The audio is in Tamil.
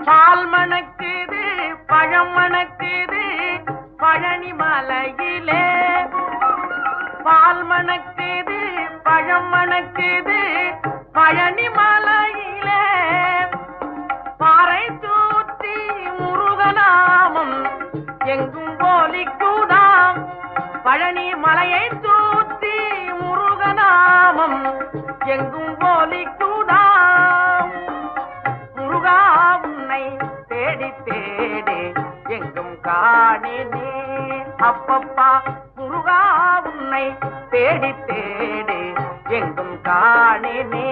பால் மணக்குது பழம் மணக்குது பழனி மலையிலே. பால் மணக்குது பழம் மணக்குது பழனி மலையிலே. பாறை தூத்தி முருகநாமம் எங்கும் போலிக்குதாம். பழனி மலையை தூத்தி முருகநாமம் எங்கும் போலிக்குதாம். முருகா உன்னை தேடி தேடி எங்கும் காணினே. அப்பப்பா முருகா உன்னை தேடி தேடி எங்கும் காணினே.